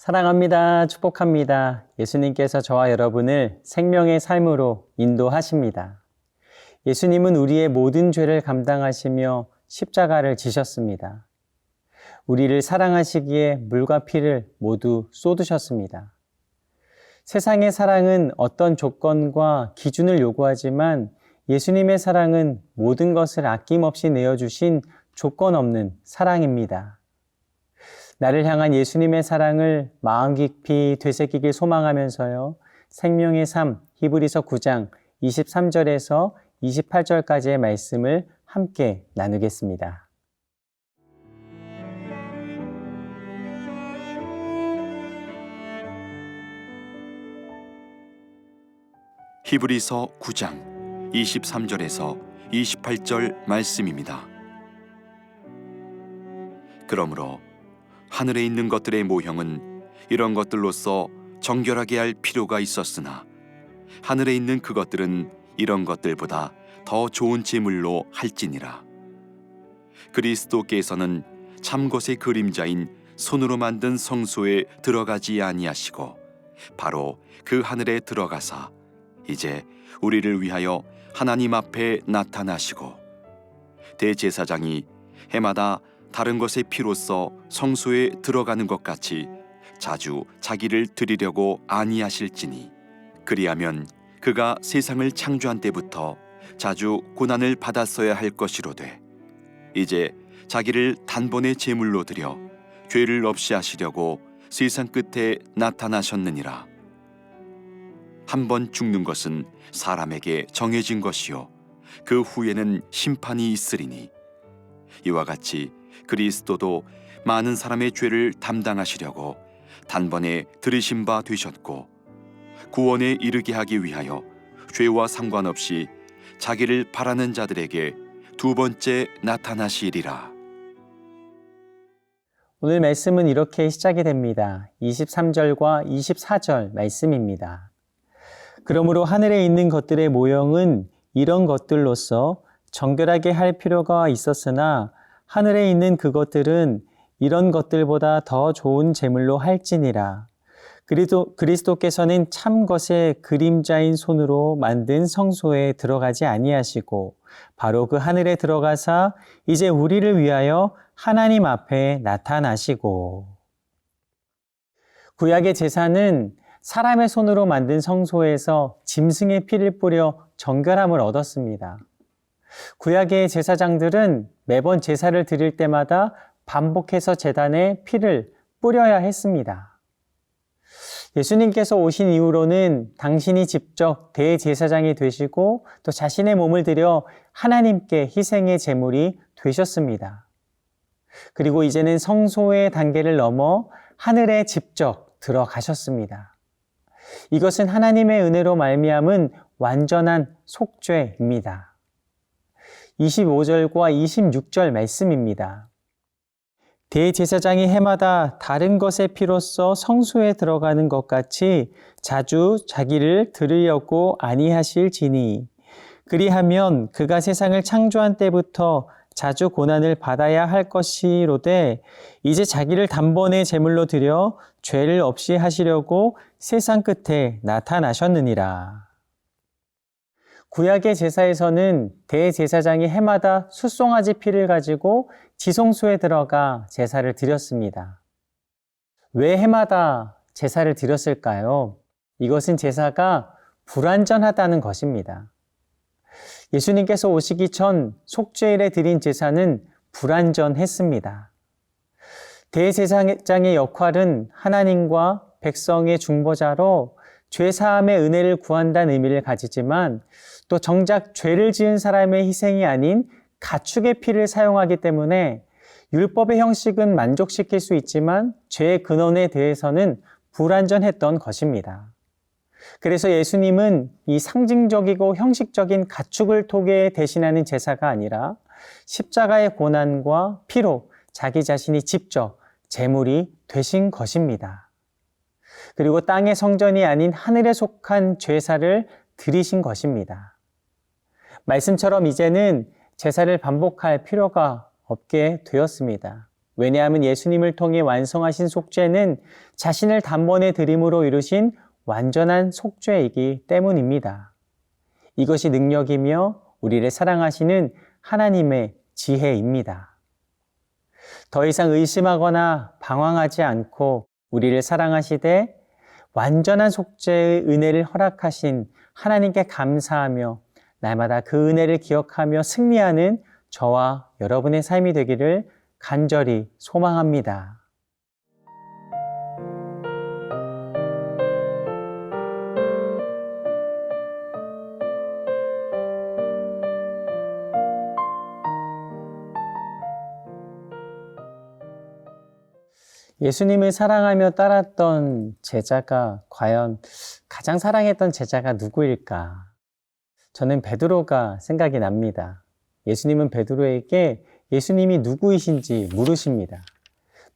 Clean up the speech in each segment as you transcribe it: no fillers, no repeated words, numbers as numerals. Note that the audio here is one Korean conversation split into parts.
사랑합니다. 축복합니다. 예수님께서 저와 여러분을 생명의 삶으로 인도하십니다. 예수님은 우리의 모든 죄를 감당하시며 십자가를 지셨습니다. 우리를 사랑하시기에 물과 피를 모두 쏟으셨습니다. 세상의 사랑은 어떤 조건과 기준을 요구하지만 예수님의 사랑은 모든 것을 아낌없이 내어주신 조건 없는 사랑입니다. 나를 향한 예수님의 사랑을 마음 깊이 되새기길 소망하면서요. 생명의 삶 히브리서 9장 23절에서 28절까지의 말씀을 함께 나누겠습니다. 히브리서 9장 23절에서 28절 말씀입니다. 그러므로 하늘에 있는 것들의 모형은 이런 것들로서 정결하게 할 필요가 있었으나 하늘에 있는 그것들은 이런 것들보다 더 좋은 제물로 할지니라. 그리스도께서는 참것의 그림자인 손으로 만든 성소에 들어가지 아니하시고 바로 그 하늘에 들어가사 이제 우리를 위하여 하나님 앞에 나타나시고 대제사장이 해마다 다른 것의 피로써 성소에 들어가는 것 같이 자주 자기를 드리려고 아니하실지니 그리하면 그가 세상을 창조한 때부터 자주 고난을 받았어야 할 것이로되 이제 자기를 단번에 제물로 드려 죄를 없이 하시려고 세상 끝에 나타나셨느니라. 한 번 죽는 것은 사람에게 정해진 것이요 그 후에는 심판이 있으리니 이와 같이 그리스도도 많은 사람의 죄를 담당하시려고 단번에 들으신 바 되셨고 구원에 이르게 하기 위하여 죄와 상관없이 자기를 바라는 자들에게 두 번째 나타나시리라. 오늘 말씀은 이렇게 시작이 됩니다. 23절과 24절 말씀입니다. 그러므로 하늘에 있는 것들의 모형은 이런 것들로서 정결하게 할 필요가 있었으나 하늘에 있는 그것들은 이런 것들보다 더 좋은 제물로 할지니라. 그리스도께서는 참 것의 그림자인 손으로 만든 성소에 들어가지 아니하시고 바로 그 하늘에 들어가사 이제 우리를 위하여 하나님 앞에 나타나시고. 구약의 제사는 사람의 손으로 만든 성소에서 짐승의 피를 뿌려 정결함을 얻었습니다. 구약의 제사장들은 매번 제사를 드릴 때마다 반복해서 제단에 피를 뿌려야 했습니다. 예수님께서 오신 이후로는 당신이 직접 대제사장이 되시고 또 자신의 몸을 들여 하나님께 희생의 제물이 되셨습니다. 그리고 이제는 성소의 단계를 넘어 하늘에 직접 들어가셨습니다. 이것은 하나님의 은혜로 말미암은 완전한 속죄입니다. 25절과 26절 말씀입니다. 대제사장이 해마다 다른 것의 피로써 성소에 들어가는 것 같이 자주 자기를 드리려고 아니하실지니 그리하면 그가 세상을 창조한 때부터 자주 고난을 받아야 할 것이로되 이제 자기를 단번에 제물로 드려 죄를 없이 하시려고 세상 끝에 나타나셨느니라. 구약의 제사에서는 대제사장이 해마다 숫송아지 피를 가지고 지성소에 들어가 제사를 드렸습니다. 왜 해마다 제사를 드렸을까요? 이것은 제사가 불완전하다는 것입니다. 예수님께서 오시기 전 속죄일에 드린 제사는 불완전했습니다. 대제사장의 역할은 하나님과 백성의 중보자로 죄사함의 은혜를 구한다는 의미를 가지지만 또 정작 죄를 지은 사람의 희생이 아닌 가축의 피를 사용하기 때문에 율법의 형식은 만족시킬 수 있지만 죄의 근원에 대해서는 불완전했던 것입니다. 그래서 예수님은 이 상징적이고 형식적인 가축을 통해 대신하는 제사가 아니라 십자가의 고난과 피로 자기 자신이 직접 제물이 되신 것입니다. 그리고 땅의 성전이 아닌 하늘에 속한 제사를 드리신 것입니다. 말씀처럼 이제는 제사를 반복할 필요가 없게 되었습니다. 왜냐하면 예수님을 통해 완성하신 속죄는 자신을 단번에 드림으로 이루신 완전한 속죄이기 때문입니다. 이것이 능력이며 우리를 사랑하시는 하나님의 지혜입니다. 더 이상 의심하거나 방황하지 않고 우리를 사랑하시되 완전한 속죄의 은혜를 허락하신 하나님께 감사하며 날마다 그 은혜를 기억하며 승리하는 저와 여러분의 삶이 되기를 간절히 소망합니다. 예수님을 사랑하며 따랐던 제자가 과연 가장 사랑했던 제자가 누구일까? 저는 베드로가 생각이 납니다. 예수님은 베드로에게 예수님이 누구이신지 물으십니다.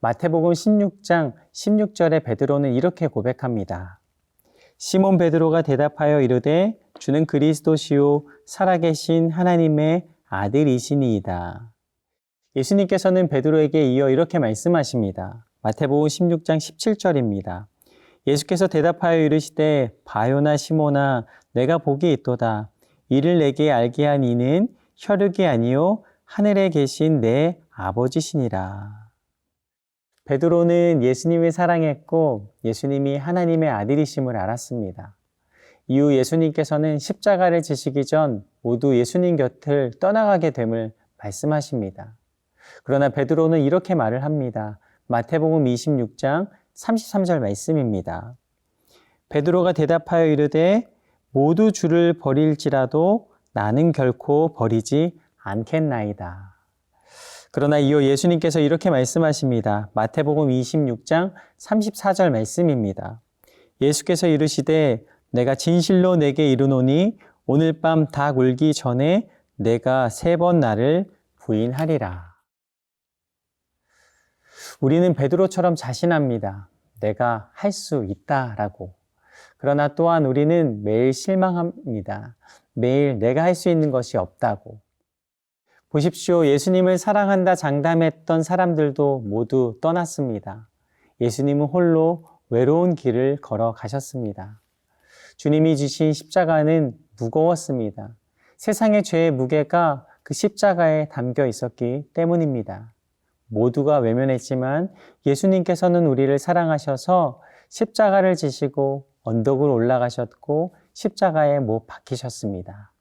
마태복음 16장 16절에 베드로는 이렇게 고백합니다. 시몬 베드로가 대답하여 이르되 주는 그리스도시요 살아계신 하나님의 아들이시니이다. 예수님께서는 베드로에게 이어 이렇게 말씀하십니다. 마태복음 16장 17절입니다. 예수께서 대답하여 이르시되 바요나 시몬아 내가 복이 있도다. 이를 내게 알게 한 이는 혈육이 아니요 하늘에 계신 내 아버지시니라. 베드로는 예수님을 사랑했고 예수님이 하나님의 아들이심을 알았습니다. 이후 예수님께서는 십자가를 지시기 전 모두 예수님 곁을 떠나가게 됨을 말씀하십니다. 그러나 베드로는 이렇게 말을 합니다. 마태복음 26장 33절 말씀입니다. 베드로가 대답하여 이르되 모두 주를 버릴지라도 나는 결코 버리지 않겠나이다. 그러나 이어 예수님께서 이렇게 말씀하십니다. 마태복음 26장 34절 말씀입니다. 예수께서 이르시되 내가 진실로 내게 이르노니 오늘 밤 닭 울기 전에 내가 3번 나를 부인하리라. 우리는 베드로처럼 자신합니다. 내가 할 수 있다라고. 그러나 또한 우리는 매일 실망합니다. 매일 내가 할 수 있는 것이 없다고. 보십시오. 예수님을 사랑한다 장담했던 사람들도 모두 떠났습니다. 예수님은 홀로 외로운 길을 걸어가셨습니다. 주님이 지신 십자가는 무거웠습니다. 세상의 죄의 무게가 그 십자가에 담겨 있었기 때문입니다. 모두가 외면했지만 예수님께서는 우리를 사랑하셔서 십자가를 지시고 언덕을 올라가셨고 십자가에 못 박히셨습니다.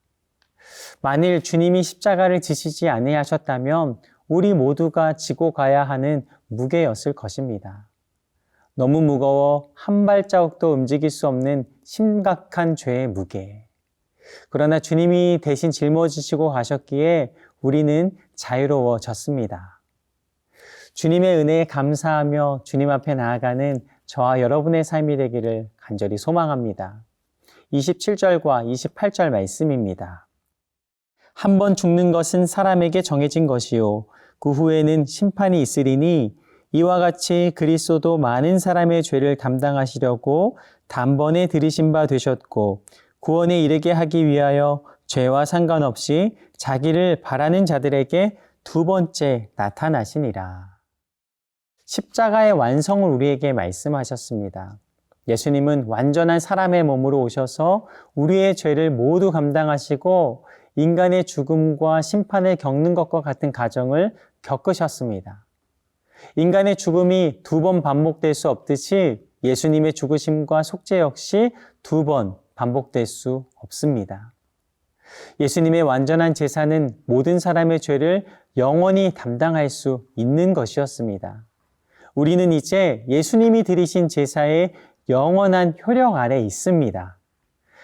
만일 주님이 십자가를 지시지 아니하셨다면 우리 모두가 지고 가야 하는 무게였을 것입니다. 너무 무거워 한 발자국도 움직일 수 없는 심각한 죄의 무게. 그러나 주님이 대신 짊어지시고 가셨기에 우리는 자유로워졌습니다. 주님의 은혜에 감사하며 주님 앞에 나아가는 저와 여러분의 삶이 되기를 간절히 소망합니다. 27절과 28절 말씀입니다. 한 번 죽는 것은 사람에게 정해진 것이요 그 후에는 심판이 있으리니 이와 같이 그리스도도 많은 사람의 죄를 담당하시려고 단번에 들이신 바 되셨고 구원에 이르게 하기 위하여 죄와 상관없이 자기를 바라는 자들에게 2번째 나타나시니라. 십자가의 완성을 우리에게 말씀하셨습니다. 예수님은 완전한 사람의 몸으로 오셔서 우리의 죄를 모두 감당하시고 인간의 죽음과 심판을 겪는 것과 같은 과정을 겪으셨습니다. 인간의 죽음이 2번 반복될 수 없듯이 예수님의 죽으심과 속죄 역시 2번 반복될 수 없습니다. 예수님의 완전한 제사는 모든 사람의 죄를 영원히 담당할 수 있는 것이었습니다. 우리는 이제 예수님이 드리신 제사의 영원한 효력 아래 있습니다.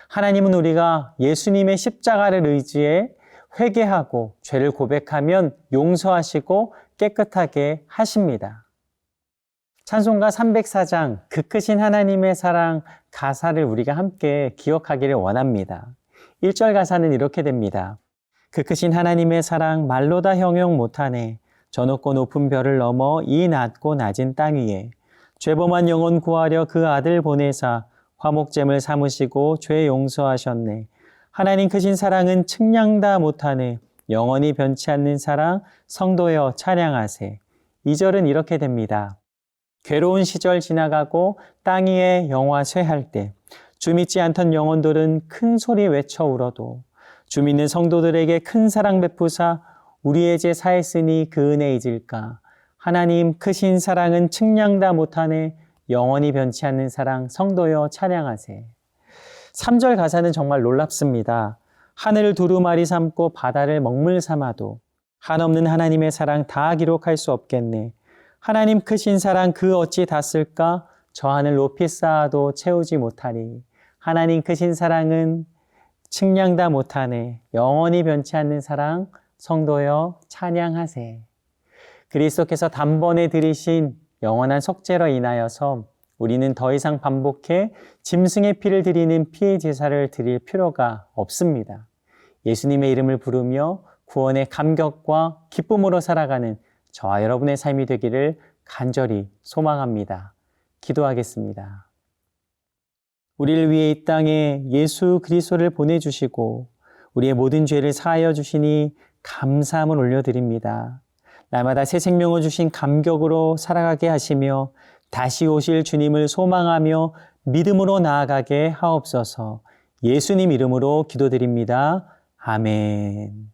하나님은 우리가 예수님의 십자가를 의지해 회개하고 죄를 고백하면 용서하시고 깨끗하게 하십니다. 찬송가 304장 그 크신 하나님의 사랑 가사를 우리가 함께 기억하기를 원합니다. 1절 가사는 이렇게 됩니다. 그 크신 하나님의 사랑 말로 다 형용 못하네. 저 높고 높은 별을 넘어 이 낮고 낮은 땅 위에 죄범한 영혼 구하려 그 아들 보내사 화목제물 삼으시고 죄 용서하셨네. 하나님 크신 사랑은 측량 다 못하네. 영원히 변치 않는 사랑 성도여 찬양하세. 2절은 이렇게 됩니다. 괴로운 시절 지나가고 땅 위에 영화 쇠할 때 주 믿지 않던 영혼들은 큰 소리 외쳐 울어도 주 믿는 성도들에게 큰 사랑 베푸사 우리의 죄 사했으니 그 은혜 잊을까. 하나님 크신 사랑은 측량다 못하네. 영원히 변치 않는 사랑 성도여 찬양하세. 3절 가사는 정말 놀랍습니다. 하늘을 두루마리 삼고 바다를 먹물 삼아도 한없는 하나님의 사랑 다 기록할 수 없겠네. 하나님 크신 사랑 그 어찌 다 쓸까? 저 하늘 높이 쌓아도 채우지 못하니. 하나님 크신 사랑은 측량 다 못하네. 영원히 변치 않는 사랑 성도여 찬양하세. 그리스도께서 단번에 들이신 영원한 속죄로 인하여서 우리는 더 이상 반복해 짐승의 피를 드리는 피의 제사를 드릴 필요가 없습니다. 예수님의 이름을 부르며 구원의 감격과 기쁨으로 살아가는 저와 여러분의 삶이 되기를 간절히 소망합니다. 기도하겠습니다. 우리를 위해 이 땅에 예수 그리스도를 보내주시고 우리의 모든 죄를 사하여 주시니 감사함을 올려드립니다. 날마다 새 생명을 주신 감격으로 살아가게 하시며 다시 오실 주님을 소망하며 믿음으로 나아가게 하옵소서. 예수님 이름으로 기도드립니다. 아멘.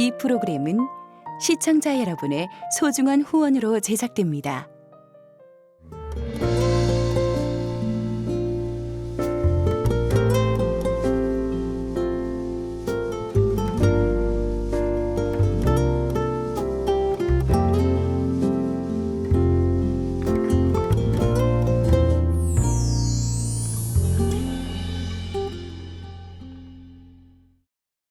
이 프로그램은 시청자 여러분의 소중한 후원으로 제작됩니다.